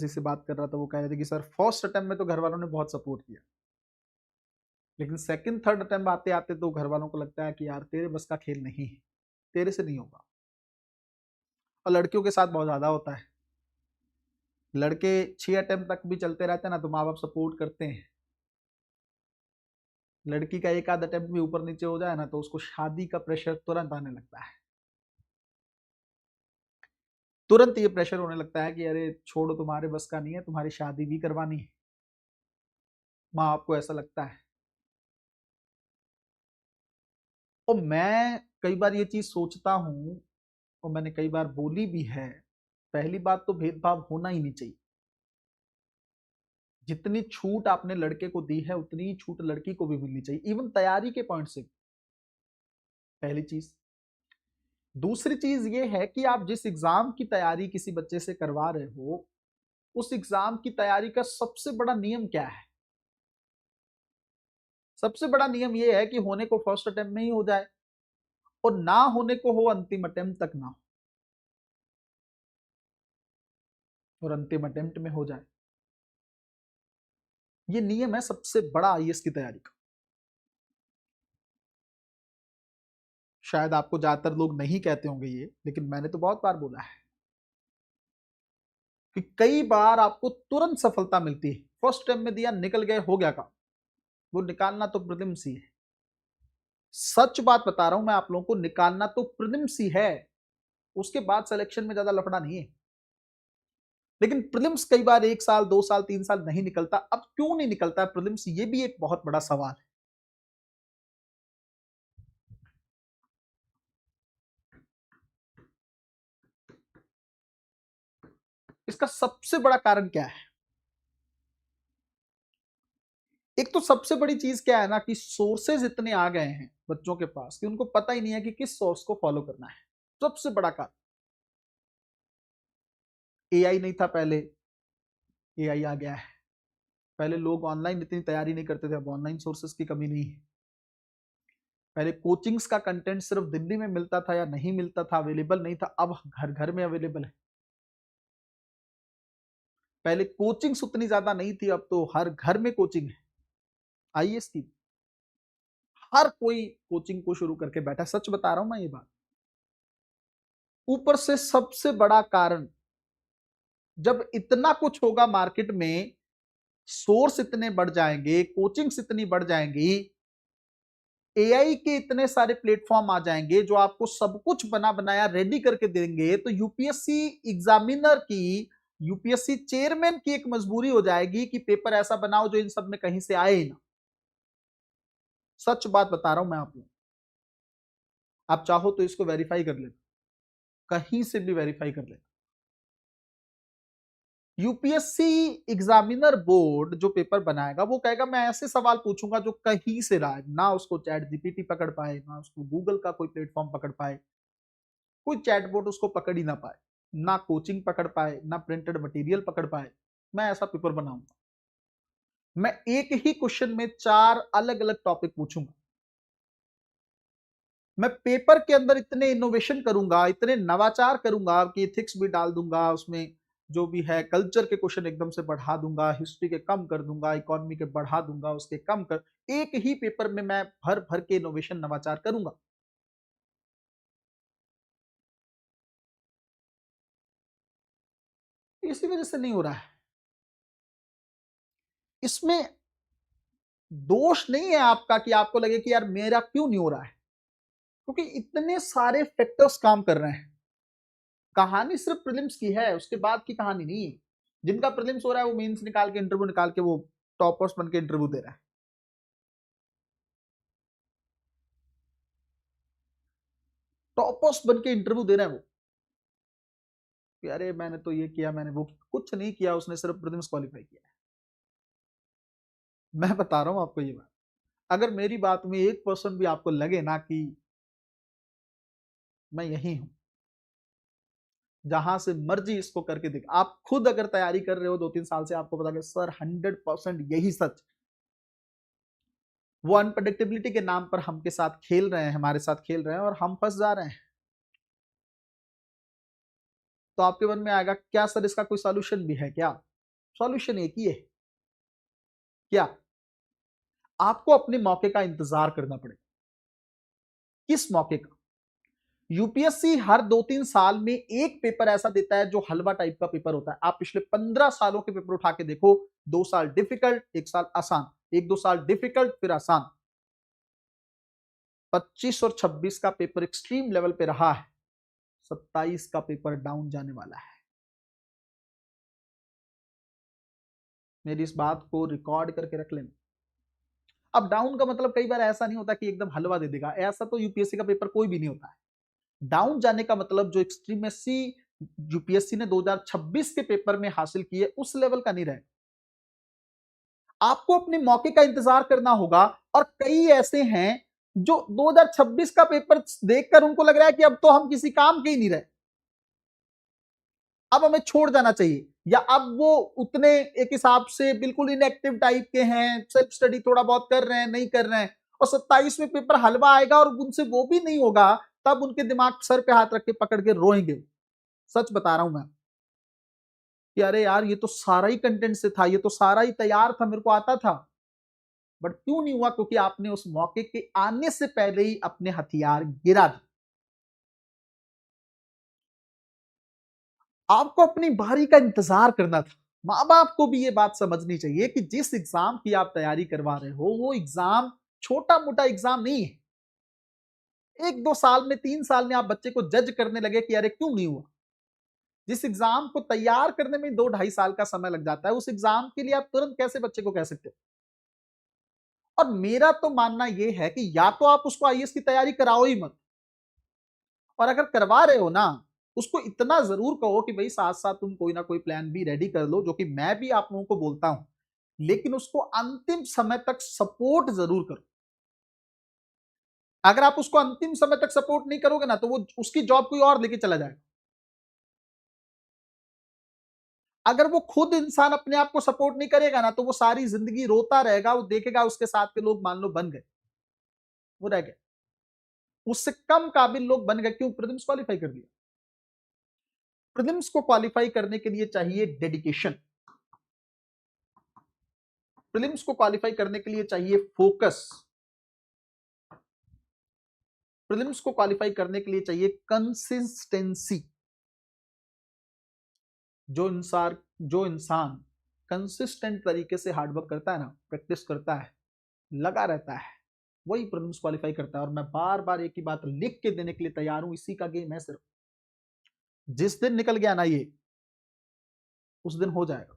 जिससे बात कर रहा था वो कह रहे थे कि सर फर्स्ट अटेम्प्ट में तो घर वालों ने बहुत सपोर्ट किया, लेकिन सेकंड थर्ड अटेम्प्ट आते आते तो घर वालों को लगता है कि यार तेरे बस का खेल नहीं है, तेरे से नहीं होगा। और लड़कियों के साथ बहुत ज्यादा होता है। लड़के 6 अटेम्प्ट तक भी चलते रहते हैं ना तो माँ बाप सपोर्ट करते हैं। लड़की का एक आध अटेम्प्ट भी ऊपर नीचे हो जाए ना तो उसको शादी का प्रेशर तुरंत आने लगता है। तुरंत ये प्रेशर होने लगता है कि अरे छोड़ो, तुम्हारे बस का नहीं है, तुम्हारी शादी भी करवानी है। माँ बाप को ऐसा लगता है। और मैं कई बार ये चीज सोचता हूँ, और मैंने कई बार बोली भी है। पहली बात तो भेदभाव होना ही नहीं चाहिए। जितनी छूट आपने लड़के को दी है उतनी ही छूट लड़की को भी मिलनी चाहिए, इवन तैयारी के पॉइंट से। पहली चीज। दूसरी चीज ये है कि आप जिस एग्जाम की तैयारी किसी बच्चे से करवा रहे हो, उस एग्जाम की तैयारी का सबसे बड़ा नियम क्या है? सबसे बड़ा नियम यह है कि होने को फर्स्ट अटेम्प्ट में ही हो जाए, और ना होने को हो अंतिम अटेम्प्ट तक ना हो, और अंतिम अटेम्प्ट में हो जाए। ये नियम है सबसे बड़ा आईएएस की तैयारी का। शायद आपको ज्यादातर लोग नहीं कहते होंगे ये, लेकिन मैंने तो बहुत बार बोला है कि कई बार आपको तुरंत सफलता मिलती है। फर्स्ट अटेम्प्ट में दिया, निकल गए, हो गया काम। वो निकालना तो प्रीलिम्स ही है। सच बात बता रहा हूं मैं आप लोगों को, निकालना तो प्रीलिम्स ही है। उसके बाद सिलेक्शन में ज्यादा लफड़ा नहीं है। लेकिन प्रीलिम्स कई बार 1 साल 2 साल 3 साल नहीं निकलता। अब क्यों नहीं निकलता है प्रीलिम्स, ये भी एक बहुत बड़ा सवाल है। इसका सबसे बड़ा कारण क्या है? एक तो सबसे बड़ी चीज क्या है ना कि सोर्सेज इतने आ गए हैं बच्चों के पास कि उनको पता ही नहीं है कि किस सोर्स को फॉलो करना है। सबसे बड़ा कारण। एआई नहीं था पहले, एआई आ गया है। पहले लोग ऑनलाइन इतनी तैयारी नहीं करते थे, अब ऑनलाइन सोर्सेज की कमी नहीं है। पहले कोचिंग्स का कंटेंट सिर्फ दिल्ली में मिलता था या नहीं मिलता था, अवेलेबल नहीं था, अब घर घर में अवेलेबल है। पहले कोचिंग्स उतनी ज्यादा नहीं थी, अब तो हर घर में कोचिंग है आईएएस की। हर कोई कोचिंग को शुरू करके बैठा। सच बता रहा हूं मैं ये बात। ऊपर से सबसे बड़ा कारण, जब इतना कुछ होगा मार्केट में, सोर्स इतने बढ़ जाएंगे, कोचिंग्स इतनी बढ़ जाएंगी, एआई के इतने सारे प्लेटफॉर्म आ जाएंगे जो आपको सब कुछ बना बनाया रेडी करके देंगे, तो यूपीएससी एग्जामिनर की, यूपीएससी चेयरमैन की एक मजबूरी हो जाएगी कि पेपर ऐसा बनाओ जो इन सब में कहीं से आए ही ना। सच बात बता रहा हूं मैं आप लोग। आप चाहो तो इसको वेरीफाई कर लेना, कहीं से भी वेरीफाई कर लेना। यूपीएससी एग्जामिनर बोर्ड जो पेपर बनाएगा वो कहेगा मैं ऐसे सवाल पूछूंगा जो कहीं से रहा है, ना उसको चैट जीपीटी पकड़ पाए, ना उसको गूगल का कोई प्लेटफॉर्म पकड़ पाए, कोई चैटबॉट उसको पकड़ ही ना पाए, ना कोचिंग पकड़ पाए, ना प्रिंटेड मटेरियल पकड़ पाए। मैं ऐसा पेपर बनाऊंगा। मैं एक ही क्वेश्चन में 4 अलग अलग टॉपिक पूछूंगा। मैं पेपर के अंदर इतने इनोवेशन करूंगा, इतने नवाचार करूंगा कि एथिक्स भी डाल दूंगा उसमें, जो भी है कल्चर के क्वेश्चन एकदम से बढ़ा दूंगा, हिस्ट्री के कम कर दूंगा, इकोनॉमी के बढ़ा दूंगा, उसके कम कर। एक ही पेपर में मैं भर भर के इनोवेशन नवाचार करूंगा। इसी वजह से नहीं हो रहा है। इसमें दोष नहीं है आपका कि आपको लगे कि यार मेरा क्यों नहीं हो रहा है, क्योंकि इतने सारे फैक्टर्स काम कर रहे हैं। कहानी सिर्फ प्रीलिम्स की है, उसके बाद की कहानी नहीं है। जिनका प्रीलिम्स हो रहा है वो मेंस निकाल के, इंटरव्यू निकाल के, वो टॉपर्स बन के इंटरव्यू दे रहा है। टॉपर्स बन के इंटरव्यू दे रहे हैं वो कि अरे मैंने तो ये किया, मैंने वो किया। कुछ नहीं किया उसने, सिर्फ प्रीलिम्स क्वालिफाई किया है। मैं बता रहा हूं आपको ये बात। अगर मेरी बात में 1% भी आपको लगे ना कि मैं यही हूं, जहां से मर्जी इसको करके देख, आप खुद अगर तैयारी कर रहे हो 2-3 साल से, आपको पता कि सर 100% यही सच। वो अनप्रडिक्टेबिलिटी के नाम पर हमके साथ खेल रहे हैं, हमारे साथ खेल रहे हैं, और हम फंस जा रहे हैं। तो आपके मन में आएगा क्या सर इसका कोई सॉल्यूशन भी है क्या? सॉल्यूशन एक ही है, क्या? आपको अपने मौके का इंतजार करना पड़ेगा। किस मौके का? यूपीएससी हर 2-3 साल में एक पेपर ऐसा देता है जो हलवा टाइप का पेपर होता है। आप पिछले 15 सालों के पेपर उठा के देखो, 2 साल डिफिकल्ट, 1 साल आसान, 1-2 साल डिफिकल्ट फिर आसान। 25 और 26 का पेपर एक्सट्रीम लेवल पे रहा है, 27 का पेपर डाउन जाने वाला है। मेरी इस बात को रिकॉर्ड करके रख लेना। अब डाउन का मतलब कई बार ऐसा नहीं होता कि एकदम हलवा दे देगा, ऐसा तो यूपीएससी का पेपर कोई भी नहीं होता है। डाउन जाने का मतलब जो एक्सट्रीमेसी यूपीएससी ने 2026 के पेपर में हासिल की है उस लेवल का नहीं रहे। आपको अपने मौके का इंतजार करना होगा, और कई ऐसे हैं जो 2026 का पेपर देखकर उनको लग रहा है कि अब तो हम किसी काम के ही नहीं रहे, अब हमें छोड़ जाना चाहिए, या अब वो उतने एक हिसाब से बिल्कुल इनएक्टिव टाइप के हैं, सेल्फ स्टडी थोड़ा बहुत कर रहे हैं, नहीं कर रहे हैं, और 27 में पेपर हलवा आएगा और उनसे वो भी नहीं होगा, तब उनके दिमाग सर पे हाथ रख के पकड़ के रोएंगे। सच बता रहा हूं मैं कि अरे यार ये तो सारा ही कंटेंट से था, ये तो सारा ही तैयार था, मेरे को आता था, बट क्यों नहीं हुआ? क्योंकि आपने उस मौके के आने से पहले ही अपने हथियार गिरा दिए। आपको अपनी बारी का इंतजार करना था। मां बाप को भी ये बात समझनी चाहिए कि जिस एग्जाम की आप तैयारी करवा रहे हो वो एग्जाम छोटा मोटा एग्जाम नहीं है। 1-2 साल में, 3 साल में आप बच्चे को जज करने लगे कि अरे क्यों नहीं हुआ। जिस एग्जाम को तैयार करने में 2-2.5 साल का समय लग जाता है, उस एग्जाम के लिए आप तुरंत कैसे बच्चे को कह सकते हो? और मेरा तो मानना यह है कि या तो आप उसको आईएएस की तैयारी कराओ ही मत, और अगर करवा रहे हो ना, उसको इतना जरूर कहो कि भाई साथ साथ तुम कोई ना कोई प्लान भी रेडी कर लो, जो कि मैं भी आप लोगों को बोलता हूं, लेकिन उसको अंतिम समय तक सपोर्ट जरूर करो। अगर आप उसको अंतिम समय तक सपोर्ट नहीं करोगे ना, तो वो उसकी जॉब कोई और लेके चला जाएगा। अगर वो खुद इंसान अपने आप को सपोर्ट नहीं करेगा ना, तो वो सारी जिंदगी रोता रहेगा, वो देखेगा उसके साथ के लोग मान लो बन गए, वो रह गए, उससे कम काबिल लोग बन गए। क्यों? प्रीलिम्स क्वालिफाई कर दिया। प्रीलिम्स को क्वालिफाई करने के लिए चाहिए डेडिकेशन, प्रीलिम्स को क्वालिफाई करने के लिए चाहिए फोकस, प्रीलिम्स को क्वालिफाई करने के लिए चाहिए कंसिस्टेंसी। जो इंसान कंसिस्टेंट तरीके से हार्डवर्क करता है ना, प्रैक्टिस करता है, लगा रहता है, वही प्रीलिम्स क्वालिफाई करता है। और मैं बार बार एक ही बात लिख के देने के लिए तैयार हूं, इसी का गेम है सिर्फ। जिस दिन निकल गया ना ये, उस दिन हो जाएगा।